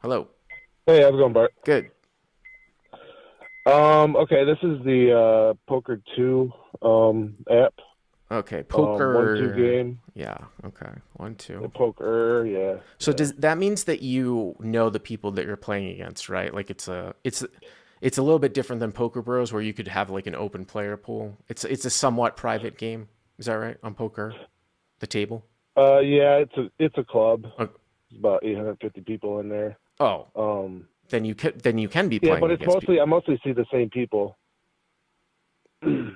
Hello. Hey, how's it going, Bart? Good. Okay, this is the Poker 2 app. Okay. 1-2 Poker. game. Yeah. Okay. One, The two. poker, yeah, So yeah. does that means that you know the people that you're playing against, right? Like it's a little bit different than Poker Bros where you could have like an open player pool. It's a somewhat private game. Is that right? On poker, the table. Yeah, it's a club. Oh, There's about 850 people in there. oh, Um, then you can be yeah, playing but it's against mostly people. I mostly see the same people.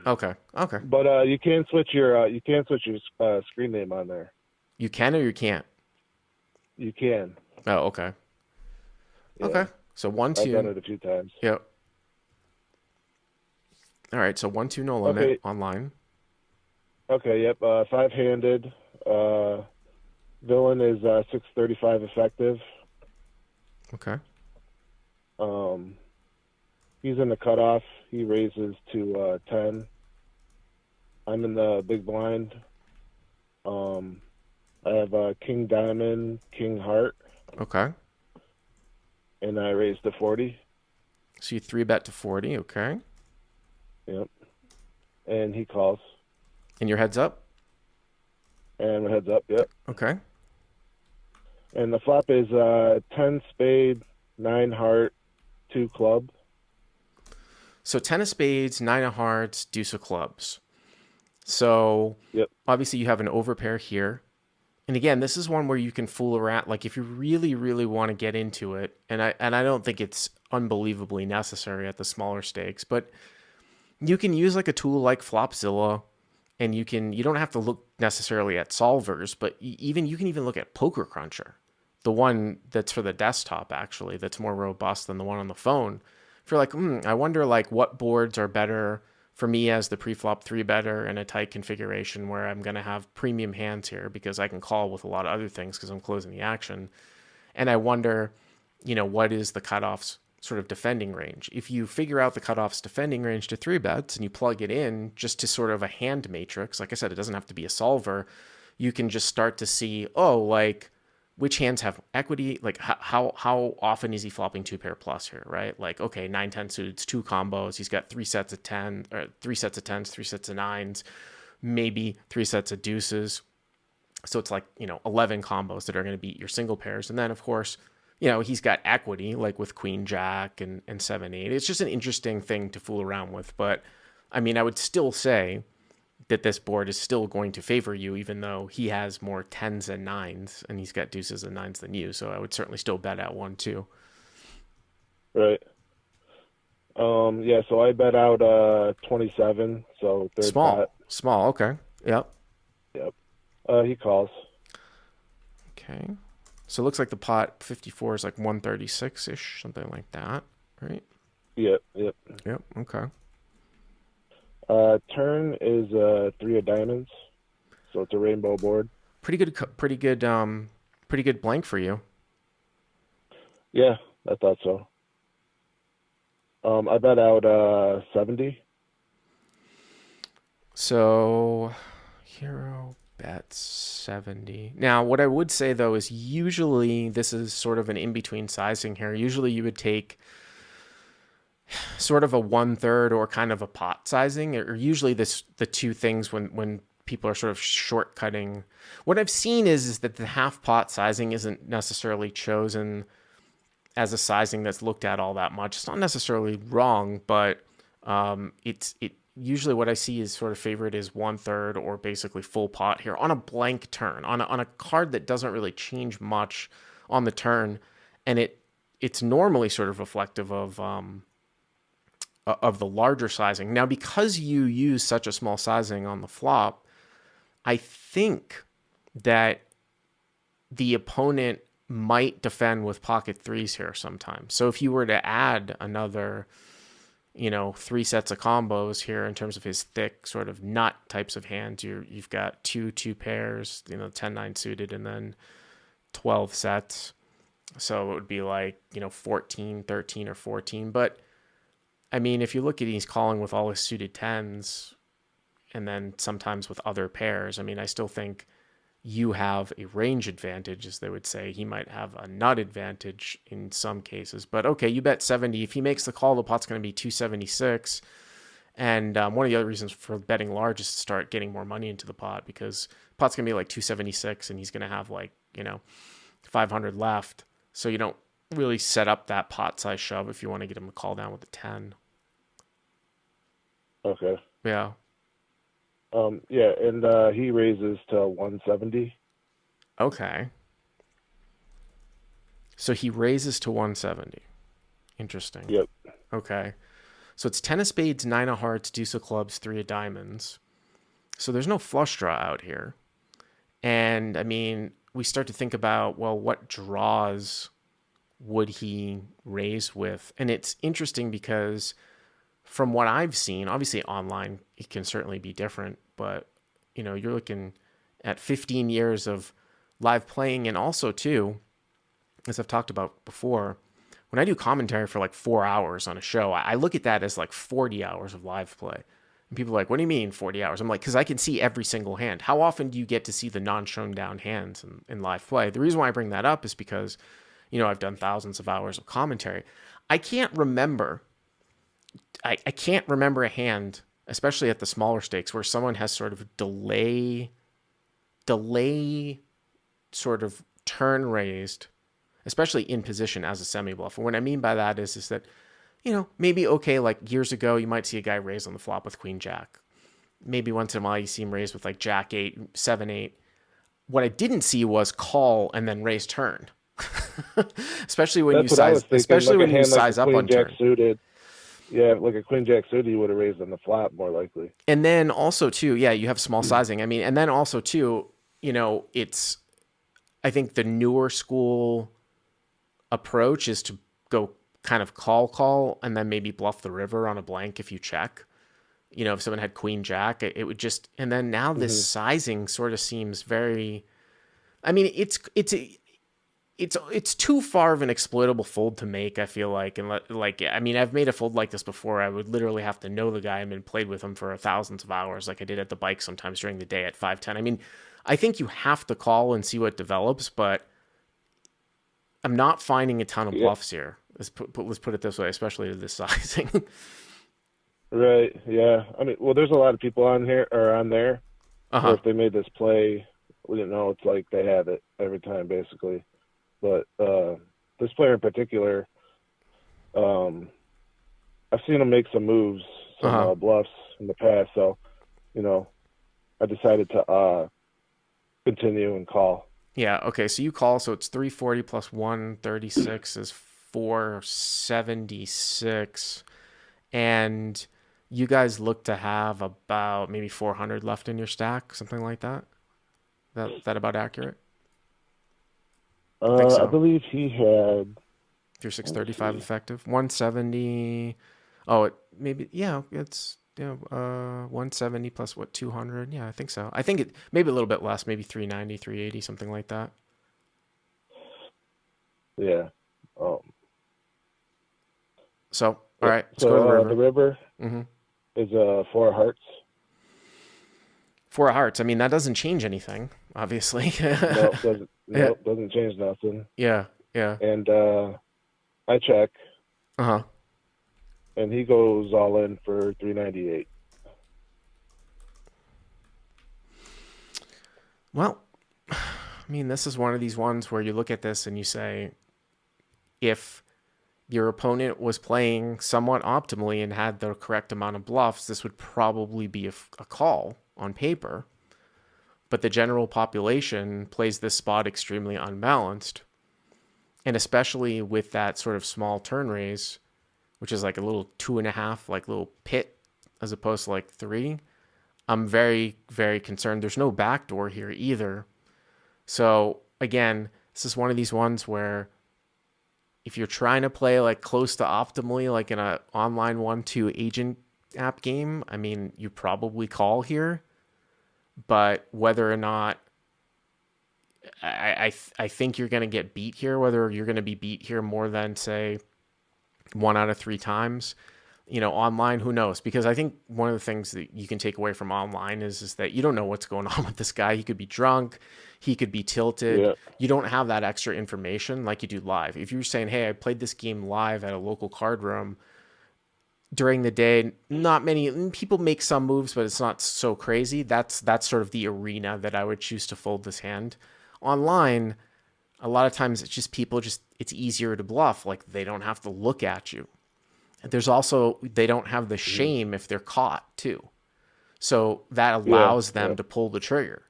Okay. Okay. But you can switch your screen name on there. You can or you can't. You can. Oh, okay. Okay. Yeah, So one, I've done two. it a few times. Yep. All right. So one, two, no limit Okay, online. okay, yep. Five-handed. Uh, Villain is 635 effective. Okay. Um, he's in the cutoff. He raises to 10. I'm in the big blind. Um, I have King Diamond, King Heart, Okay. and I raise to 40. So you three bet to 40. Okay. Yep. And he calls. And your heads up. And heads up, yep. Okay. And the flop is 10 spade, 9 heart, 2 club. So 10 of spades, nine of hearts, deuce of clubs. So Yep. obviously you have an overpair here. And again, this is one where you can fool around. Like if you really, really want to get into it, and I don't think it's unbelievably necessary at the smaller stakes, but you can use like a tool like Flopzilla, and you don't have to look necessarily at solvers, but even you can even look at Poker Cruncher, the one that's for the desktop actually, that's more robust than the one on the phone. If you're like, I wonder like what boards are better for me as the pre-flop three better in a tight configuration where I'm going to have premium hands here because I can call with a lot of other things because I'm closing the action. And I wonder, what is the cutoff's sort of defending range? If you figure out the cutoff's defending range to three bets and you plug it in just to sort of a hand matrix, like I said, it doesn't have to be a solver, you can just start to see, oh, like which hands have equity, like how often is he flopping two pair plus here, right? Like, okay, 9-10 suits, two combos, he's got three sets of 10, or three sets of tens, three sets of nines, maybe three sets of deuces. So it's like, 11 combos that are going to beat your single pairs. And then, of course, he's got equity, like with Queen Jack and 7-8. It's just an interesting thing to fool around with. But I mean, I would still say that this board is still going to favor you, even though he has more tens and nines and he's got deuces and nines than you. So I would certainly still bet at 1-2. Right. Yeah, so I bet out 27, so third pot. Small. Okay. Yep. Yep. He calls. Okay. So it looks like the pot 54 is like 136 ish, something like that, right? Yep, yep. Yep. Okay. Turn is three of diamonds, so it's a rainbow board. Pretty good. Pretty good blank for you. Yeah, I thought so. I bet out 70. So hero bets 70. Now, what I would say though is usually this is sort of an in between sizing here. Usually you would take sort of a one third or kind of a pot sizing, or usually the two things when people are sort of shortcutting. What I've seen is that the half pot sizing isn't necessarily chosen as a sizing that's looked at all that much. It's not necessarily wrong, but it usually what I see is sort of favorite is one third or basically full pot here on a blank turn on a card that doesn't really change much on the turn, and it's normally sort of reflective of the larger sizing. Now, because you use such a small sizing on the flop, I think that the opponent might defend with pocket threes here sometimes. So if you were to add another, three sets of combos here in terms of his thick sort of nut types of hands, you've got two pairs, 10-9 suited, and then 12 sets. So it would be like, 14, 13, or 14. But I mean, if you look at he's calling with all his suited tens and then sometimes with other pairs, I mean, I still think, you have a range advantage, as they would say. He might have a nut advantage in some cases. But okay, you bet 70. If he makes the call, the pot's going to be 276. And one of the other reasons for betting large is to start getting more money into the pot, because pot's going to be like 276 and he's going to have like, 500 left. So you don't really set up that pot size shove if you want to get him to call down with a 10. Okay. Yeah. Yeah, and he raises to 170. Okay. So he raises to 170. Interesting. Yep. Okay. So it's 10 of spades, 9 of hearts, deuce of clubs, 3 of diamonds. So there's no flush draw out here. And I mean, we start to think about, well, what draws would he raise with? And it's interesting because from what I've seen, obviously online, it can certainly be different, but you're looking at 15 years of live playing. And also too, as I've talked about before, when I do commentary for like 4 hours on a show, I look at that as like 40 hours of live play. And people are like, what do you mean 40 hours? I'm like, because I can see every single hand. How often do you get to see the non-shown down hands in live play? The reason why I bring that up is because, I've done thousands of hours of commentary. I can't remember a hand, especially at the smaller stakes, where someone has sort of delay sort of turn raised, especially in position as a semi-bluff. And what I mean by that is that, maybe, okay, like years ago, you might see a guy raise on the flop with queen jack. Maybe once in a while you see him raise with like jack 8, 7, 8. What I didn't see was call and then raise turn. especially when That's you what I was size, thinking. especially Like when a you hand like size a up queen on jack turn. suited. Yeah, like a queen jack suited, you would have raised on the flop more likely. And then also too, yeah, you have small sizing. I mean, and then also too, it's, I think the newer school approach is to go kind of call, and then maybe bluff the river on a blank if you check. If someone had queen jack, it would just, and then now this sizing sort of seems very, I mean, it's too far of an exploitable fold to make, I feel like. And like, I mean, I've made a fold like this before. I would literally have to know the guy and played with him for thousands of hours, like I did at the bike sometimes during the day at 5:10. I mean, I think you have to call and see what develops, but I'm not finding a ton of bluffs here. Let's put it this way, especially to this sizing. Right. Yeah. I mean, well, there's a lot of people on here or on there. Uh-huh. Or if they made this play, we didn't know. It's like they have it every time, basically. But this player in particular, I've seen him make some moves, some bluffs in the past. So, I decided to continue and call. Yeah. Okay. So you call. So it's 340 plus 136 is 476, and you guys look to have about maybe 400 left in your stack, something like that. That about accurate? I think so. I believe he had. If you're 635 effective, 170. Oh, maybe, yeah, it's 170 plus what, 200? Yeah, I think so. I think it maybe a little bit less, maybe 390, 380, something like that. Yeah. So, all right, let's so go to the river. The river is 4 hearts. 4 hearts. I mean, that doesn't change anything, obviously. Doesn't change nothing. Yeah. And I check. Uh-huh. And he goes all in for 398. Well, I mean, this is one of these ones where you look at this and you say, if your opponent was playing somewhat optimally and had the correct amount of bluffs, this would probably be a call on paper. But the general population plays this spot extremely unbalanced. And especially with that sort of small turn raise, which is like a little 2.5, like little pit, as opposed to like 3, I'm very, very concerned. There's no backdoor here either. So again, this is one of these ones where if you're trying to play like close to optimally, like in an online 1-2 agent app game, I mean, you probably call here. But whether or not, I think you're going to get beat here, whether you're going to be beat here more than, say, 1 out of 3 times, Online, who knows? Because I think one of the things that you can take away from online is that you don't know what's going on with this guy. He could be drunk, he could be tilted. Yeah. You don't have that extra information like you do live. If you're saying, hey, I played this game live at a local card room during the day, not many people make some moves, but it's not so crazy. That's sort of the arena that I would choose to fold this hand. Online, a lot of times it's just it's easier to bluff. Like, they don't have to look at you. There's also, they don't have the shame if they're caught too. So that allows them to pull the trigger.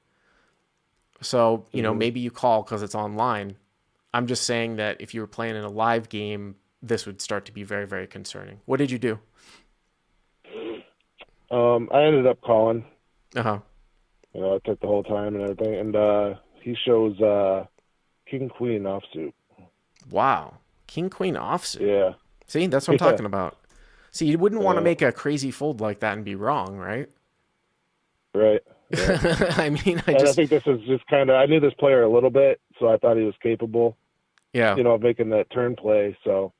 So, maybe you call because it's online. I'm just saying that if you were playing in a live game, this would start to be very, very concerning. What did you do? I ended up calling. Uh-huh. I took the whole time and everything. And he shows King Queen offsuit. Wow. King Queen offsuit. Yeah. See, that's what I'm talking about. See, you wouldn't want to make a crazy fold like that and be wrong, right? Right. Yeah. I mean, I think this is just kind of, I knew this player a little bit, so I thought he was capable, of making that turn play. So,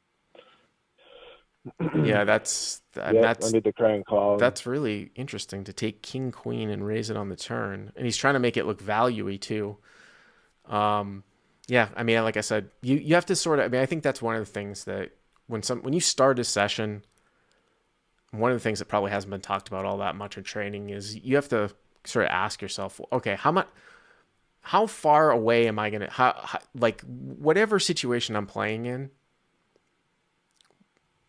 yeah, that's I made the crying call. That's really interesting to take King Queen and raise it on the turn, and he's trying to make it look value-y too. Yeah, I mean, like I said, you have to sort of. I mean, I think that's one of the things that when you start a session, one of the things that probably hasn't been talked about all that much in training is you have to sort of ask yourself, okay, how far away am I going to, like, whatever situation I'm playing in,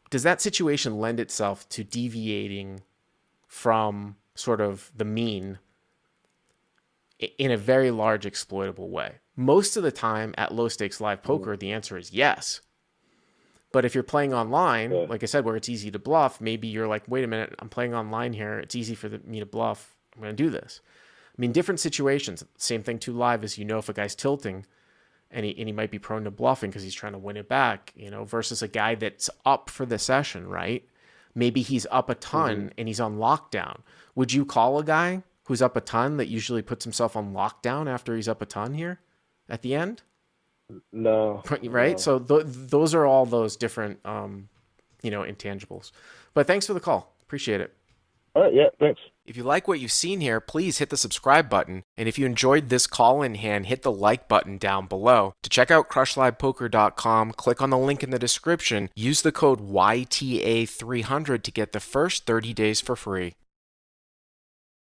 does that situation lend itself to deviating from sort of the mean in a very large exploitable way? Most of the time at low stakes live poker, the answer is yes. But if you're playing online, like I said, where it's easy to bluff, maybe you're like, wait a minute, I'm playing online here. It's easy for me to bluff. I'm going to do this. I mean, different situations. Same thing too live is, if a guy's tilting and he might be prone to bluffing because he's trying to win it back, versus a guy that's up for the session, right? Maybe he's up a ton and he's on lockdown. Would you call a guy who's up a ton that usually puts himself on lockdown after he's up a ton here at the end? No. Right? No. So those are all those different, intangibles. But thanks for the call. Appreciate it. All right. Yeah, thanks. If you like what you've seen here, please hit the subscribe button. And if you enjoyed this call-in hand, hit the like button down below. To check out crushlivepoker.com, click on the link in the description. Use the code YTA300 to get the first 30 days for free.